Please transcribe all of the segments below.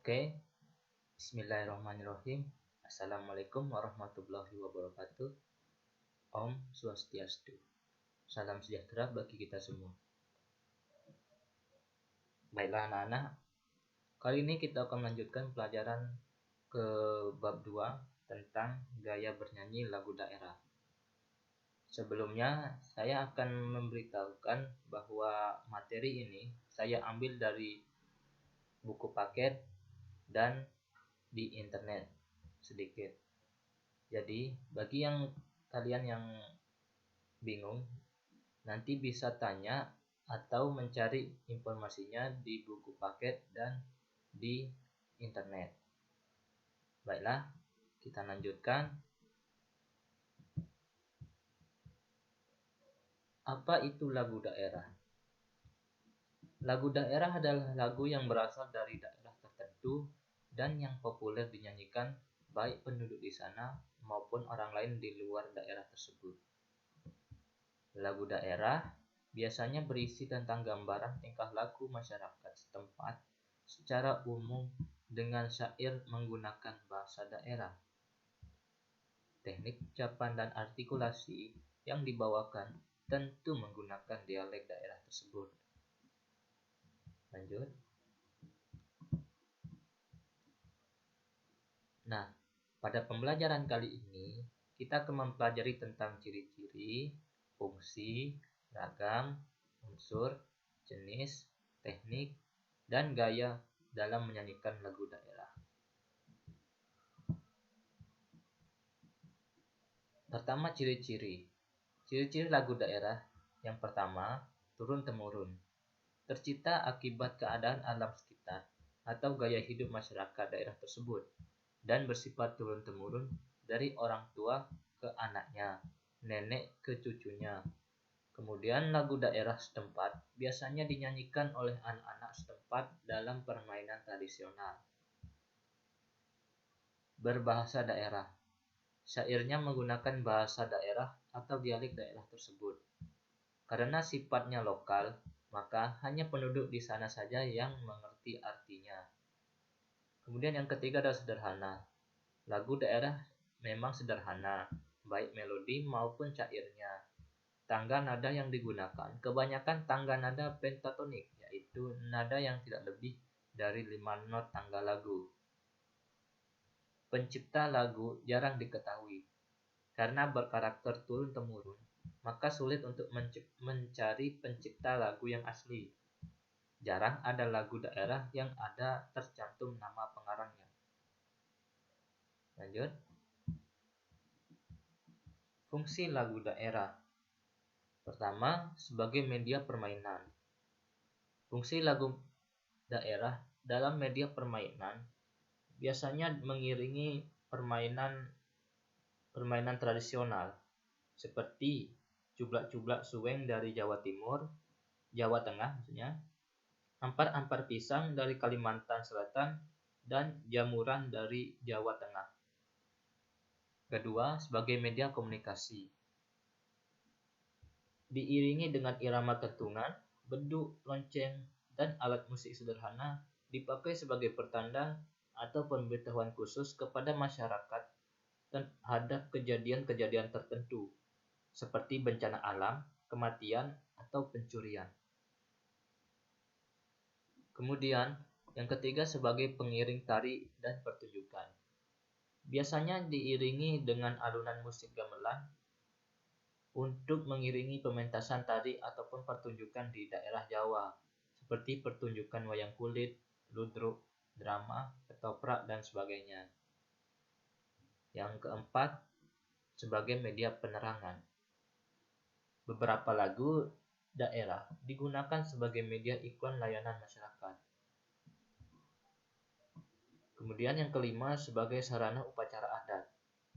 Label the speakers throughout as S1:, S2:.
S1: Oke, Bismillahirrahmanirrahim. Assalamualaikum warahmatullahi wabarakatuh. Om Swastiastu. Salam sejahtera bagi kita semua. Baiklah anak-anak, kali ini kita akan melanjutkan pelajaran ke bab 2 tentang gaya bernyanyi lagu daerah. Sebelumnya, saya akan memberitahukan bahwa materi ini saya ambil dari buku paket dan di internet sedikit. Jadi, bagi kalian yang bingung, nanti bisa tanya atau mencari informasinya di buku paket dan di internet. Baiklah, kita lanjutkan. Apa itu lagu daerah? Lagu daerah adalah lagu yang berasal dari daerah tertentu dan yang populer dinyanyikan baik penduduk di sana maupun orang lain di luar daerah tersebut. Lagu daerah biasanya berisi tentang gambaran tingkah laku masyarakat setempat secara umum dengan syair menggunakan bahasa daerah. Teknik ucapan dan artikulasi yang dibawakan tentu menggunakan dialek daerah tersebut. Lanjut. Nah, pada pembelajaran kali ini kita akan mempelajari tentang ciri-ciri, fungsi, ragam, unsur, jenis, teknik, dan gaya dalam menyanyikan lagu daerah. Pertama, ciri-ciri. Ciri-ciri lagu daerah yang pertama, turun-temurun. Tercipta akibat keadaan alam sekitar atau gaya hidup masyarakat daerah tersebut dan bersifat turun-temurun dari orang tua ke anaknya, nenek ke cucunya. Kemudian lagu daerah setempat biasanya dinyanyikan oleh anak-anak setempat dalam permainan tradisional. Berbahasa daerah. Syairnya menggunakan bahasa daerah atau dialek daerah tersebut. Karena sifatnya lokal, maka hanya penduduk di sana saja yang mengerti artinya. Kemudian yang ketiga adalah sederhana. Lagu daerah memang sederhana, baik melodi maupun syairnya. Tangga nada yang digunakan kebanyakan tangga nada pentatonik, yaitu nada yang tidak lebih dari 5 not tangga lagu. Pencipta lagu jarang diketahui. Karena berkarakter turun-temurun, maka sulit untuk mencari pencipta lagu yang asli. Jarang ada lagu daerah yang ada tercantum nama pengarangnya. Lanjut. Fungsi lagu daerah. Pertama, sebagai media permainan. Fungsi lagu daerah dalam media permainan biasanya mengiringi permainan tradisional seperti cublak-cublak suweng dari Jawa Timur, Jawa Tengah maksudnya, ampar-ampar pisang dari Kalimantan Selatan, dan jamuran dari Jawa Tengah. Kedua, sebagai media komunikasi. Diiringi dengan irama kentungan, beduk, lonceng, dan alat musik sederhana dipakai sebagai pertanda atau pemberitahuan khusus kepada masyarakat terhadap kejadian-kejadian tertentu, seperti bencana alam, kematian, atau pencurian. Kemudian, yang ketiga sebagai pengiring tari dan pertunjukan. Biasanya diiringi dengan alunan musik gamelan untuk mengiringi pementasan tari ataupun pertunjukan di daerah Jawa, seperti pertunjukan wayang kulit, ludruk, drama, ketoprak, dan sebagainya. Yang keempat, sebagai media penerangan. Beberapa lagu daerah digunakan sebagai media iklan layanan masyarakat. Kemudian yang kelima, sebagai sarana upacara adat,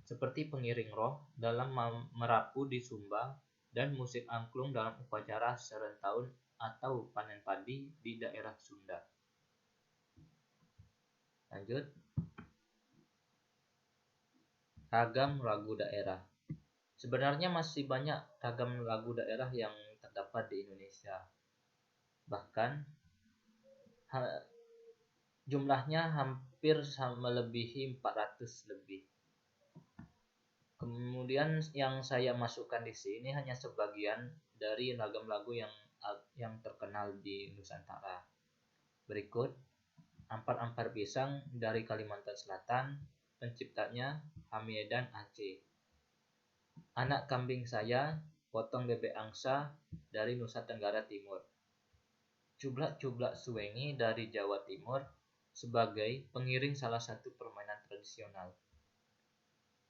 S1: seperti pengiring roh dalam merapu di Sumba dan musik angklung dalam upacara serentahun atau panen padi di daerah Sunda. Lanjut. Ragam lagu daerah. Sebenarnya masih banyak ragam lagu daerah yang terdapat di Indonesia. Bahkan Jumlahnya hampir melebihi 400 lebih. Kemudian yang saya masukkan di sini hanya sebagian dari ragam lagu yang terkenal di Nusantara. Berikut Ampar-Ampar Pisang dari Kalimantan Selatan, penciptanya Hamidan Aceh. Anak Kambing Saya, Potong Bebek Angsa dari Nusa Tenggara Timur. Cublak-cublak Suwengi dari Jawa Timur sebagai pengiring salah satu permainan tradisional.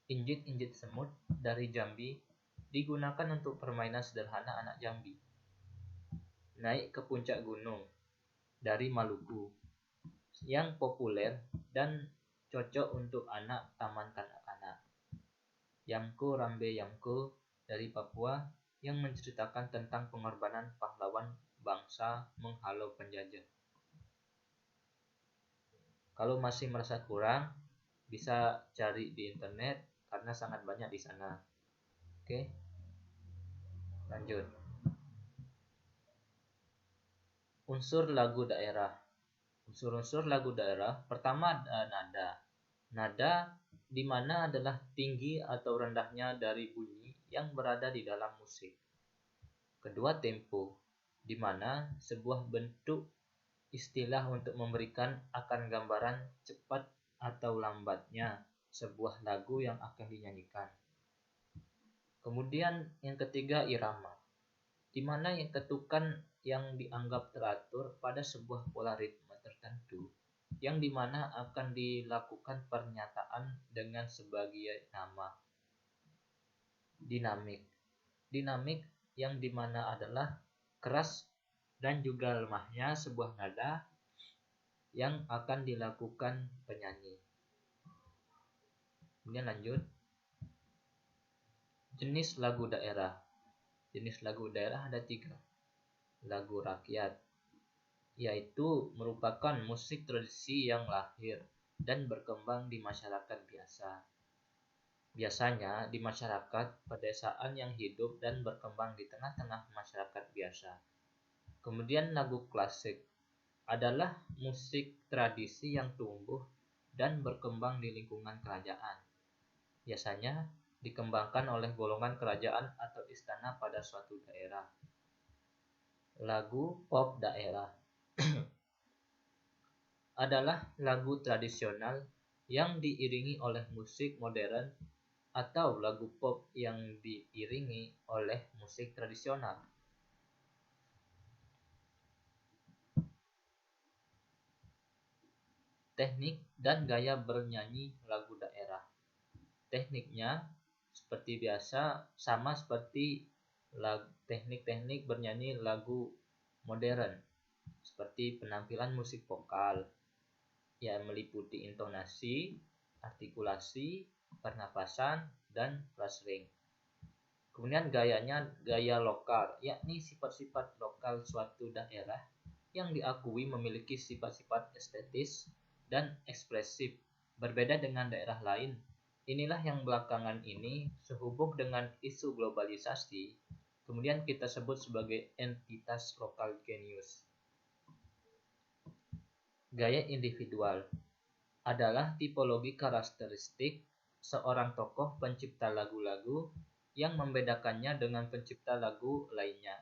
S1: Injit-injit semut dari Jambi digunakan untuk permainan sederhana anak Jambi. Naik ke puncak gunung dari Maluku yang populer dan cocok untuk anak taman kanak-kanak. Yamko Rambe Yamko dari Papua yang menceritakan tentang pengorbanan pahlawan bangsa menghalau penjajah. Kalau masih merasa kurang, bisa cari di internet karena sangat banyak di sana. Oke, lanjut. Unsur lagu daerah. Unsur-unsur lagu daerah pertama nada. Nada di mana adalah tinggi atau rendahnya dari bunyi yang berada di dalam musik. Kedua, tempo, di mana sebuah bentuk istilah untuk memberikan akan gambaran cepat atau lambatnya sebuah lagu yang akan dinyanyikan. Kemudian yang ketiga, irama, di mana yang ketukan yang dianggap teratur pada sebuah pola ritme tertentu yang dimana akan dilakukan pernyataan dengan sebagai nama. Dinamik, dinamik yang dimana adalah keras dan juga lemahnya sebuah nada yang akan dilakukan penyanyi. Kemudian lanjut. Jenis lagu daerah. Jenis lagu daerah ada 3. Lagu rakyat, yaitu merupakan musik tradisi yang lahir dan berkembang di masyarakat biasa. Biasanya di masyarakat pedesaan yang hidup dan berkembang di tengah-tengah masyarakat biasa. Kemudian lagu klasik adalah musik tradisi yang tumbuh dan berkembang di lingkungan kerajaan. Biasanya dikembangkan oleh golongan kerajaan atau istana pada suatu daerah. Lagu pop daerah adalah lagu tradisional yang diiringi oleh musik modern atau lagu pop yang diiringi oleh musik tradisional. Teknik dan gaya bernyanyi lagu daerah. Tekniknya seperti biasa sama seperti teknik-teknik bernyanyi lagu modern, seperti penampilan musik vokal yang meliputi intonasi, artikulasi, pernapasan, dan phrasing. Kemudian gayanya gaya lokal, yakni sifat-sifat lokal suatu daerah yang diakui memiliki sifat-sifat estetis dan ekspresif, berbeda dengan daerah lain. Inilah yang belakangan ini sehubung dengan isu globalisasi, kemudian kita sebut sebagai entitas lokal genius. Gaya individual adalah tipologi karakteristik seorang tokoh pencipta lagu-lagu yang membedakannya dengan pencipta lagu lainnya.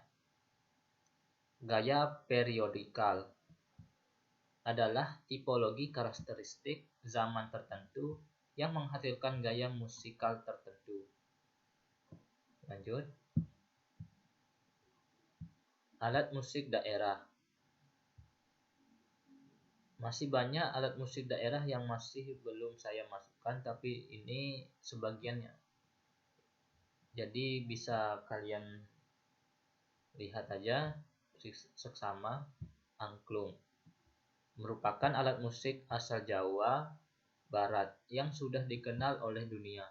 S1: Gaya periodikal adalah tipologi karakteristik zaman tertentu yang menghasilkan gaya musikal tertentu. Lanjut. Alat musik daerah. Masih banyak alat musik daerah yang masih belum saya masukkan, tapi ini sebagiannya. Jadi bisa kalian lihat aja seksama. Angklung merupakan alat musik asal Jawa Barat yang sudah dikenal oleh dunia.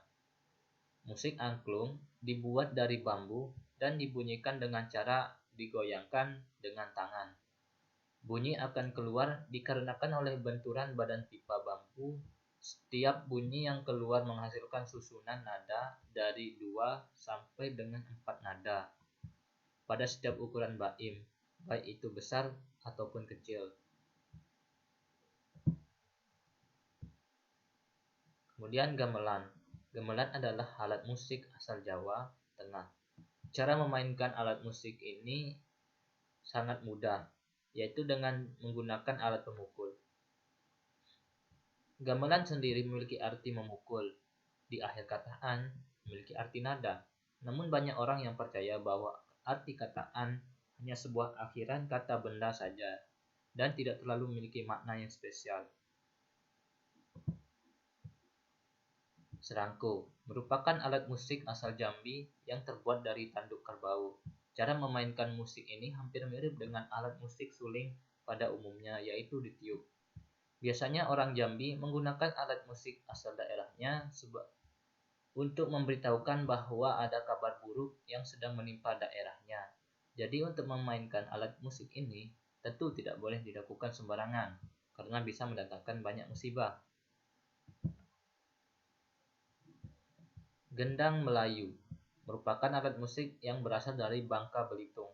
S1: Musik angklung dibuat dari bambu dan dibunyikan dengan cara digoyangkan dengan tangan. Bunyi akan keluar dikarenakan oleh benturan badan pipa bambu. Setiap bunyi yang keluar menghasilkan susunan nada dari 2 sampai dengan 4 nada pada setiap ukuran baim, baik itu besar ataupun kecil. Kemudian gamelan. Gamelan adalah alat musik asal Jawa Tengah. Cara memainkan alat musik ini sangat mudah, yaitu dengan menggunakan alat pemukul. Gamelan sendiri memiliki arti memukul. Di akhir kataan memiliki arti nada. Namun banyak orang yang percaya bahwa arti kataan hanya sebuah akhiran kata benda saja dan tidak terlalu memiliki makna yang spesial. Serangko merupakan alat musik asal Jambi yang terbuat dari tanduk kerbau. Cara memainkan musik ini hampir mirip dengan alat musik suling pada umumnya, yaitu ditiup. Biasanya orang Jambi menggunakan alat musik asal daerahnya untuk memberitahukan bahwa ada kabar buruk yang sedang menimpa daerahnya. Jadi untuk memainkan alat musik ini tentu tidak boleh dilakukan sembarangan, karena bisa mendatangkan banyak musibah. Gendang Melayu merupakan alat musik yang berasal dari Bangka Belitung.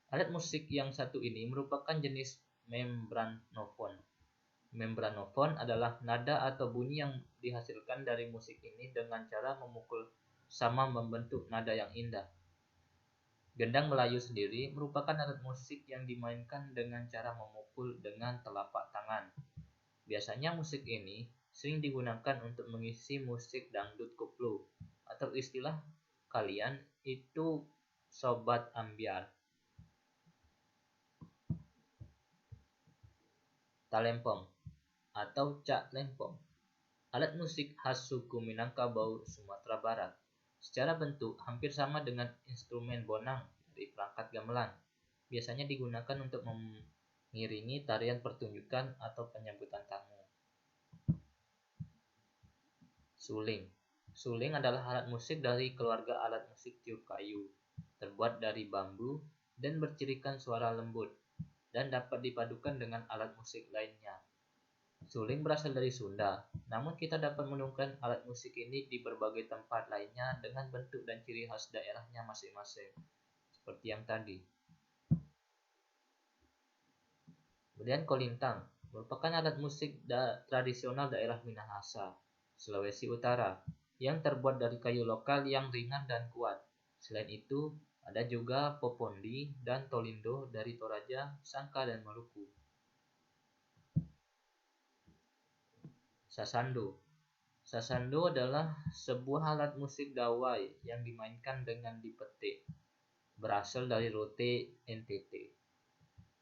S1: Alat musik yang satu ini merupakan jenis membranofon. Membranofon adalah nada atau bunyi yang dihasilkan dari musik ini dengan cara memukul sama membentuk nada yang indah. Gendang Melayu sendiri merupakan alat musik yang dimainkan dengan cara memukul dengan telapak tangan. Biasanya musik ini sering digunakan untuk mengisi musik dangdut koplo, atau istilah kalian itu sobat ambyar. Talempong atau cak lempong, alat musik khas suku Minangkabau, Sumatera Barat. Secara bentuk hampir sama dengan instrumen bonang dari perangkat gamelan. Biasanya digunakan untuk mengiringi tarian pertunjukan atau penyambutan tamu. Suling. Suling adalah alat musik dari keluarga alat musik tiup kayu, terbuat dari bambu dan bercirikan suara lembut, dan dapat dipadukan dengan alat musik lainnya. Suling berasal dari Sunda, namun kita dapat menemukan alat musik ini di berbagai tempat lainnya dengan bentuk dan ciri khas daerahnya masing-masing, seperti yang tadi. Kemudian kolintang merupakan alat musik tradisional daerah Minahasa, Sulawesi Utara, yang terbuat dari kayu lokal yang ringan dan kuat. Selain itu, ada juga popondi dan tolindo dari Toraja, Sangka, dan Maluku. Sasando. Sasando adalah sebuah alat musik dawai yang dimainkan dengan dipetik, berasal dari rote NTT.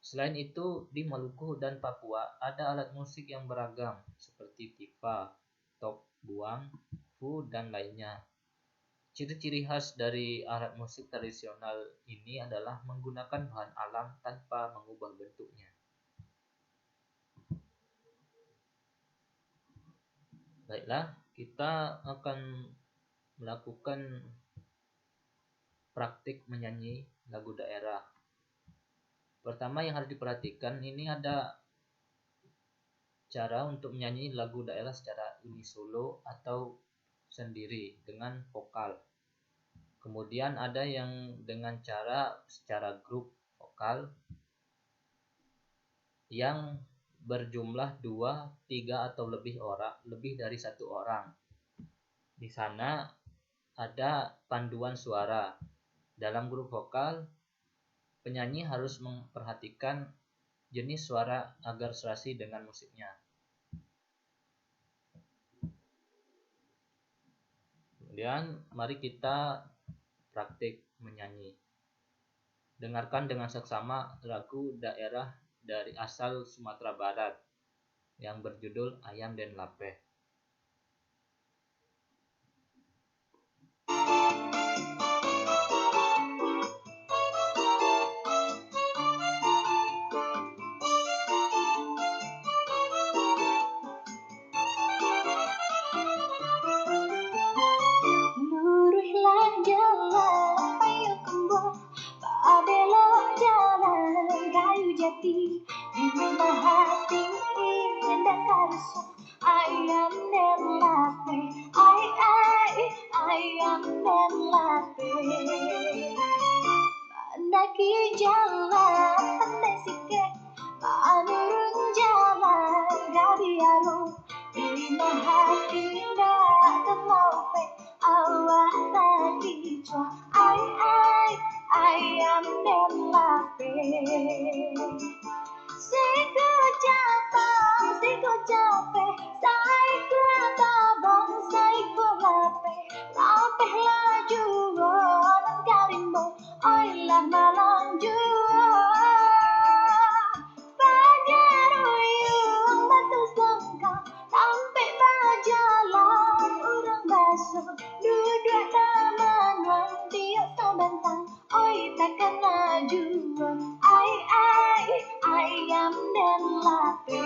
S1: Selain itu, di Maluku dan Papua ada alat musik yang beragam seperti tipa, tok buang, fu, dan lainnya. Ciri-ciri khas dari alat musik tradisional ini adalah menggunakan bahan alam tanpa mengubah bentuknya. Baiklah, kita akan melakukan praktik menyanyi lagu daerah. Pertama yang harus diperhatikan, ini ada cara untuk menyanyi lagu daerah secara unisolo atau sendiri dengan vokal. Kemudian ada yang dengan cara secara grup vokal yang berjumlah 2, 3 atau lebih dari satu orang. Di sana ada panduan suara. Dalam grup vokal, penyanyi harus memperhatikan jenis suara agar serasi dengan musiknya. Kemudian mari kita praktik menyanyi. Dengarkan dengan seksama lagu daerah dari asal Sumatera Barat yang berjudul Ayam Den Lape.
S2: Luruslah jalan, ayo kembali, tak belok jalan kayu jati. Di rumah hati indah karsa, ayam den lape, ayam den lape. Pandaki jalan, pandai sikit, panurun jalan gabiaro. Di rumah hati indah hitam dan lapis.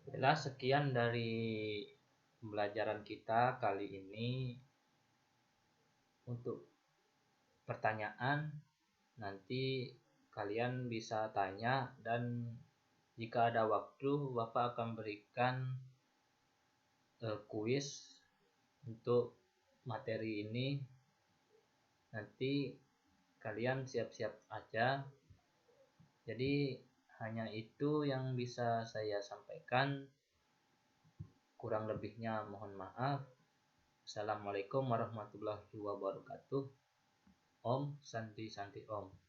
S1: Baiklah, sekian dari pembelajaran kita kali ini. Untuk pertanyaan nanti kalian bisa tanya, dan jika ada waktu Bapak akan berikan kuis untuk materi ini. Nanti kalian siap-siap aja. Jadi hanya itu yang bisa saya sampaikan. Kurang lebihnya mohon maaf. Assalamualaikum warahmatullahi wabarakatuh. Om Santi Santi Om.